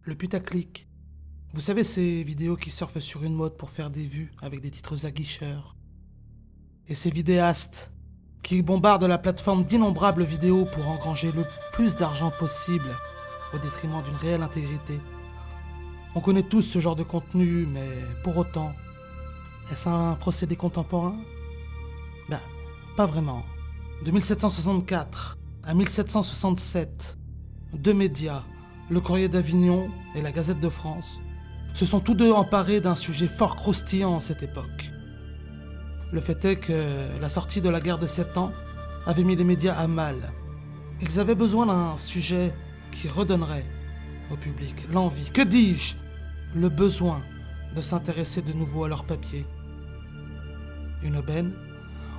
Le putaclic. Vous savez, ces vidéos qui surfent sur une mode pour faire des vues avec des titres aguicheurs. Et ces vidéastes qui bombardent la plateforme d'innombrables vidéos pour engranger le plus d'argent possible au détriment d'une réelle intégrité. On connaît tous ce genre de contenu, mais pour autant, est-ce un procédé contemporain? Ben, pas vraiment. De 1764 à 1767, deux médias, le Courrier d'Avignon et la Gazette de France, se sont tous deux emparés d'un sujet fort croustillant à cette époque. Le fait est que la sortie de la guerre de 7 ans avait mis les médias à mal. Ils avaient besoin d'un sujet qui redonnerait au public l'envie, que dis-je, le besoin de s'intéresser de nouveau à leur papier. Une aubaine,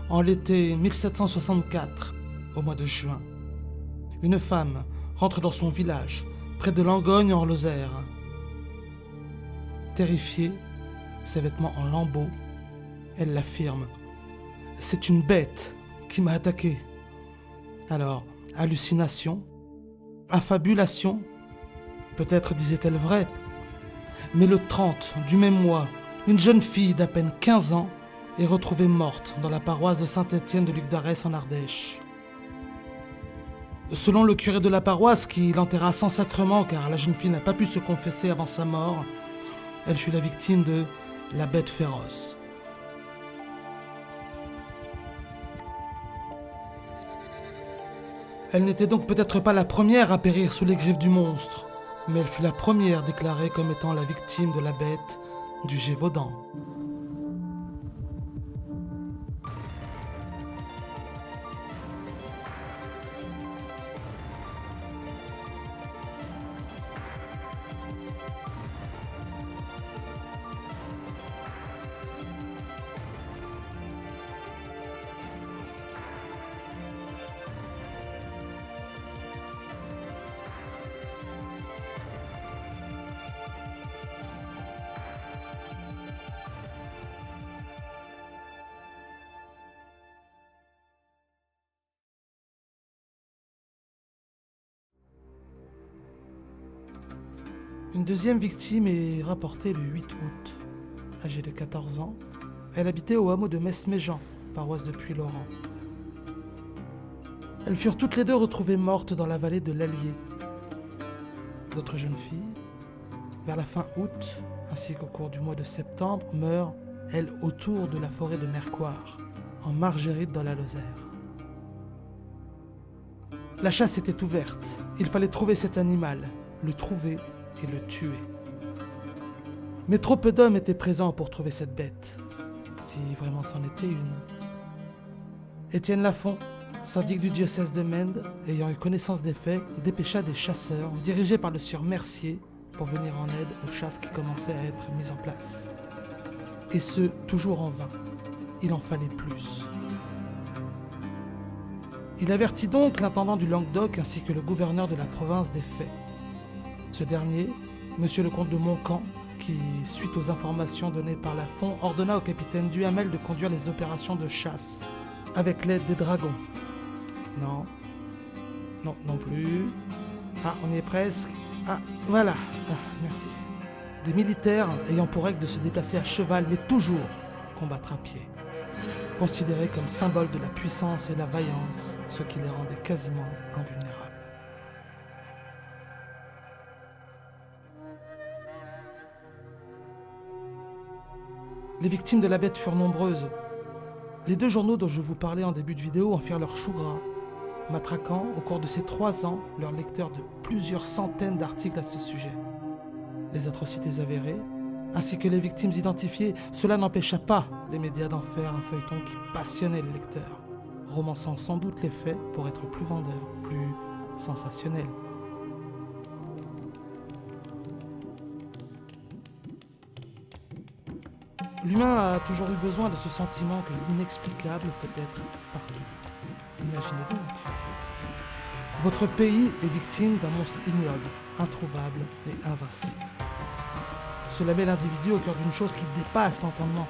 en l'été 1764, au mois de juin, une femme rentre dans son village, près de Langogne en Lozère. Terrifiée, ses vêtements en lambeaux, elle l'affirme. C'est une bête qui m'a attaqué. Alors, hallucination, affabulation, peut-être disait-elle vrai, mais le 30 du même mois, une jeune fille d'à peine 15 ans est retrouvée morte dans la paroisse de Saint-Étienne de Luc d'Arès en Ardèche. Selon le curé de la paroisse, qui l'enterra sans sacrement car la jeune fille n'a pas pu se confesser avant sa mort, elle fut la victime de la bête féroce. Elle n'était donc peut-être pas la première à périr sous les griffes du monstre, mais elle fut la première déclarée comme étant la victime de la bête du Gévaudan. Une deuxième victime est rapportée le 8 août. Âgée de 14 ans, elle habitait au hameau de Metz-Méjean, paroisse de Puylaurent. Elles furent toutes les deux retrouvées mortes dans la vallée de l'Allier. D'autres jeunes filles, vers la fin août, ainsi qu'au cours du mois de septembre, meurent, elles, autour de la forêt de Mercoire, en Margérite dans la Lozère. La chasse était ouverte. Il fallait trouver cet animal, le trouver et le tuer. Mais trop peu d'hommes étaient présents pour trouver cette bête, si vraiment c'en était une. Étienne Lafont, syndic du diocèse de Mende, ayant eu connaissance des faits, dépêcha des chasseurs dirigés par le sieur Mercier pour venir en aide aux chasses qui commençaient à être mises en place. Et ce, toujours en vain. Il en fallait plus. Il avertit donc l'intendant du Languedoc ainsi que le gouverneur de la province des faits. Ce dernier, monsieur le comte de Montcamp, qui, suite aux informations données par Lafont, ordonna au capitaine Duhamel de conduire les opérations de chasse, avec l'aide des dragons. Non. Non, non plus. Ah, on y est presque. Ah, voilà. Ah, merci. Des militaires ayant pour règle de se déplacer à cheval, mais toujours combattre à pied. Considérés comme symbole de la puissance et la vaillance, ce qui les rendait quasiment invulnérables. Les victimes de la bête furent nombreuses. Les deux journaux dont je vous parlais en début de vidéo en firent leur chou gras, matraquant au cours de ces 3 ans leurs lecteurs de plusieurs centaines d'articles à ce sujet. Les atrocités avérées, ainsi que les victimes identifiées, cela n'empêcha pas les médias d'en faire un feuilleton qui passionnait les lecteurs, romançant sans doute les faits pour être plus vendeurs, plus sensationnels. L'humain a toujours eu besoin de ce sentiment que l'inexplicable peut être partout. Imaginez donc. Votre pays est victime d'un monstre ignoble, introuvable et invincible. Cela met l'individu au cœur d'une chose qui dépasse l'entendement.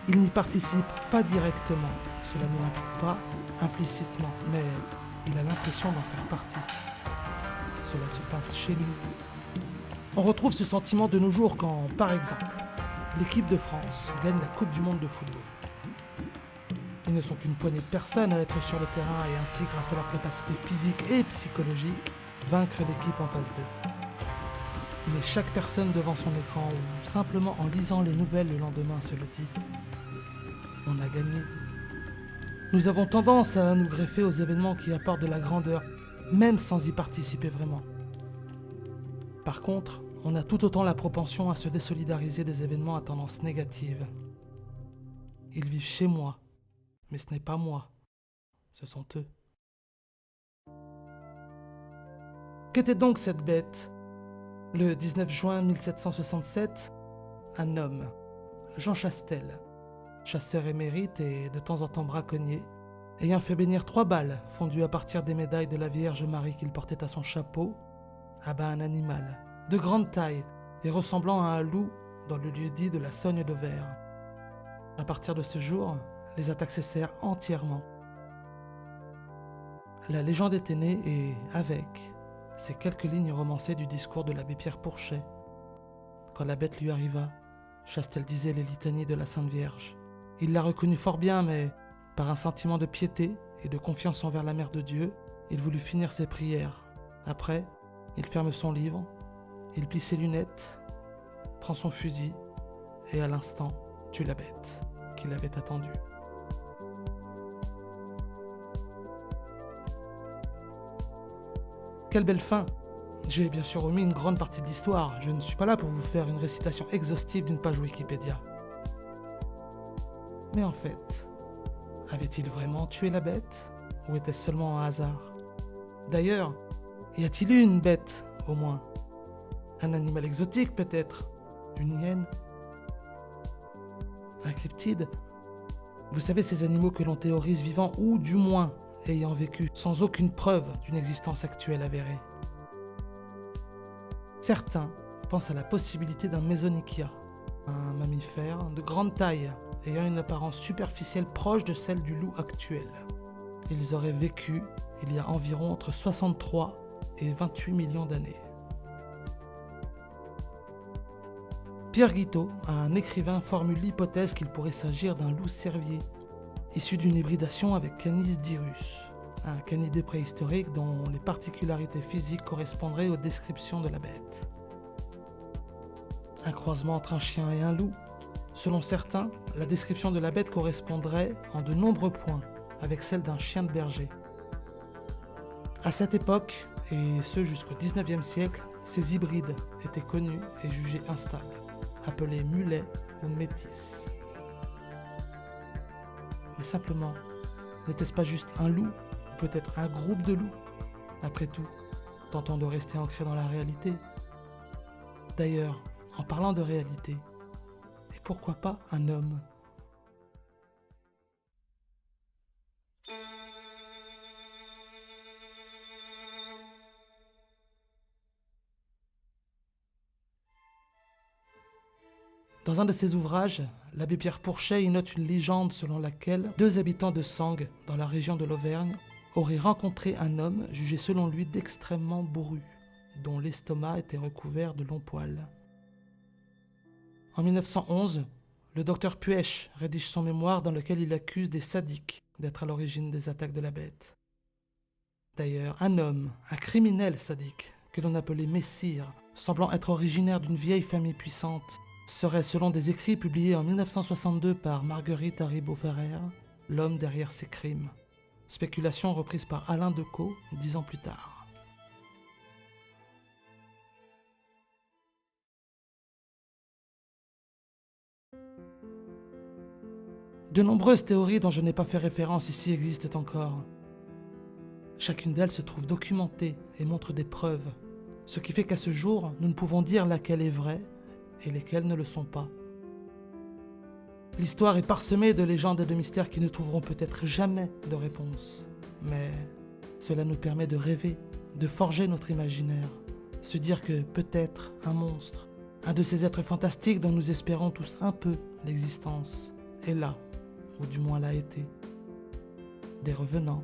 Il n'y participe pas directement, cela ne l'implique pas implicitement, mais il a l'impression d'en faire partie. Cela se passe chez lui. On retrouve ce sentiment de nos jours quand, par exemple, l'équipe de France gagne la Coupe du Monde de football. Ils ne sont qu'une poignée de personnes à être sur le terrain et ainsi, grâce à leur capacité physique et psychologique, vaincre l'équipe en face d'eux. Mais chaque personne devant son écran ou simplement en lisant les nouvelles le lendemain se le dit. On a gagné. Nous avons tendance à nous greffer aux événements qui apportent de la grandeur, même sans y participer vraiment. Par contre, on a tout autant la propension à se désolidariser des événements à tendance négative. Ils vivent chez moi, mais ce n'est pas moi, ce sont eux. Qu'était donc cette bête ? Le 19 juin 1767, un homme, Jean Chastel, chasseur émérite et de temps en temps braconnier, ayant fait bénir 3 balles fondues à partir des médailles de la Vierge Marie qu'il portait à son chapeau, abat un animal de grande taille et ressemblant à un loup dans le lieu-dit de la Sogne d'Auvers. À partir de ce jour, les attaques cessèrent entièrement. La légende était née et, avec, ces quelques lignes romancées du discours de l'abbé Pierre Pourchet. Quand la bête lui arriva, Chastel disait les litanies de la Sainte Vierge. Il la reconnut fort bien, mais par un sentiment de piété et de confiance envers la Mère de Dieu, il voulut finir ses prières. Après, il ferme son livre, il plie ses lunettes, prend son fusil et à l'instant tue la bête qu'il avait attendue. Quelle belle fin! J'ai bien sûr omis une grande partie de l'histoire. Je ne suis pas là pour vous faire une récitation exhaustive d'une page Wikipédia. Mais en fait, avait-il vraiment tué la bête? Ou était-ce seulement un hasard? D'ailleurs, y a-t-il eu une bête, au moins? Un animal exotique, peut-être? Une hyène? Un cryptide? Vous savez, ces animaux que l'on théorise vivants ou, du moins, ayant vécu, sans aucune preuve d'une existence actuelle avérée. Certains pensent à la possibilité d'un Mesonychia, un mammifère de grande taille, ayant une apparence superficielle proche de celle du loup actuel. Ils auraient vécu il y a environ entre 63 et 28 millions d'années. Pierre Guiteau, un écrivain, formule l'hypothèse qu'il pourrait s'agir d'un loup cervier, issu d'une hybridation avec Canis dirus, un canidé préhistorique dont les particularités physiques correspondraient aux descriptions de la bête. Un croisement entre un chien et un loup. Selon certains, la description de la bête correspondrait en de nombreux points avec celle d'un chien de berger. À cette époque, et ce jusqu'au 19e siècle, ces hybrides étaient connus et jugés instables, appelés mulets ou métis. Mais simplement, n'était-ce pas juste un loup, ou peut-être un groupe de loups? Après tout, tentons de rester ancrés dans la réalité. D'ailleurs, en parlant de réalité, et pourquoi pas un homme? Dans un de ses ouvrages, l'abbé Pierre Pourchet y note une légende selon laquelle 2 habitants de Sangues, dans la région de l'Auvergne, auraient rencontré un homme jugé selon lui d'extrêmement bourru, dont l'estomac était recouvert de longs poils. En 1911, le docteur Puech rédige son mémoire dans lequel il accuse des sadiques d'être à l'origine des attaques de la bête. D'ailleurs, un homme, un criminel sadique, que l'on appelait Messire, semblant être originaire d'une vieille famille puissante, serait, selon des écrits publiés en 1962 par Marguerite Haribo-Ferrer, l'homme derrière ces crimes. Spéculation reprise par Alain Decaux 10 ans plus tard. De nombreuses théories dont je n'ai pas fait référence ici existent encore. Chacune d'elles se trouve documentée et montre des preuves, ce qui fait qu'à ce jour, nous ne pouvons dire laquelle est vraie et lesquelles ne le sont pas. L'histoire est parsemée de légendes et de mystères qui ne trouveront peut-être jamais de réponse. Mais cela nous permet de rêver, de forger notre imaginaire, se dire que peut-être un monstre, un de ces êtres fantastiques dont nous espérons tous un peu l'existence, est là, ou du moins l'a été. Des revenants,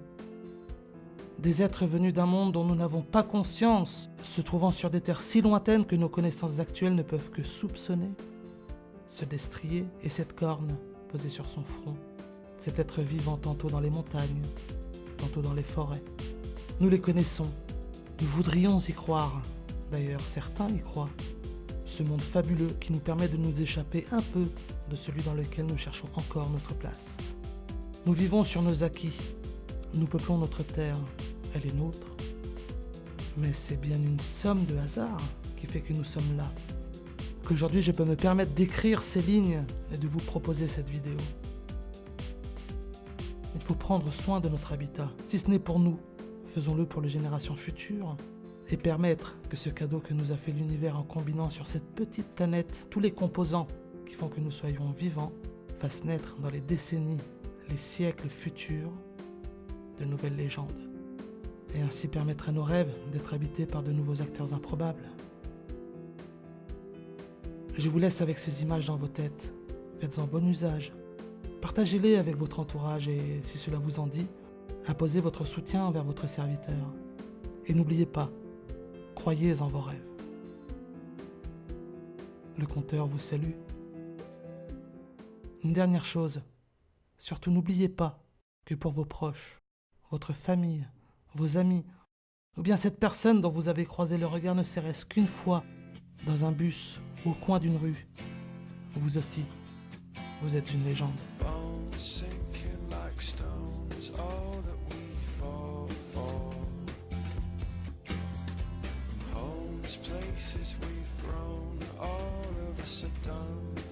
Des êtres venus d'un monde dont nous n'avons pas conscience, se trouvant sur des terres si lointaines que nos connaissances actuelles ne peuvent que soupçonner. Ce destrier et cette corne posée sur son front, cet être vivant tantôt dans les montagnes, tantôt dans les forêts. Nous les connaissons, nous voudrions y croire, d'ailleurs certains y croient. Ce monde fabuleux qui nous permet de nous échapper un peu de celui dans lequel nous cherchons encore notre place. Nous vivons sur nos acquis, nous peuplons notre terre, elle est nôtre. Mais c'est bien une somme de hasard qui fait que nous sommes là. Qu'aujourd'hui je peux me permettre d'écrire ces lignes et de vous proposer cette vidéo. Il faut prendre soin de notre habitat. Si ce n'est pour nous, faisons-le pour les générations futures et permettre que ce cadeau que nous a fait l'univers en combinant sur cette petite planète tous les composants qui font que nous soyons vivants fasse naître dans les décennies, les siècles futurs de nouvelles légendes. Et ainsi permettre à nos rêves d'être habités par de nouveaux acteurs improbables. Je vous laisse avec ces images dans vos têtes. Faites-en bon usage. Partagez-les avec votre entourage et, si cela vous en dit, apposez votre soutien envers votre serviteur. Et n'oubliez pas, croyez en vos rêves. Le compteur vous salue. Une dernière chose, surtout n'oubliez pas que pour vos proches, votre famille, vos amis, ou bien cette personne dont vous avez croisé le regard ne serait-ce qu'une fois dans un bus ou au coin d'une rue, vous aussi, vous êtes une légende. Places we've grown, all of us are done.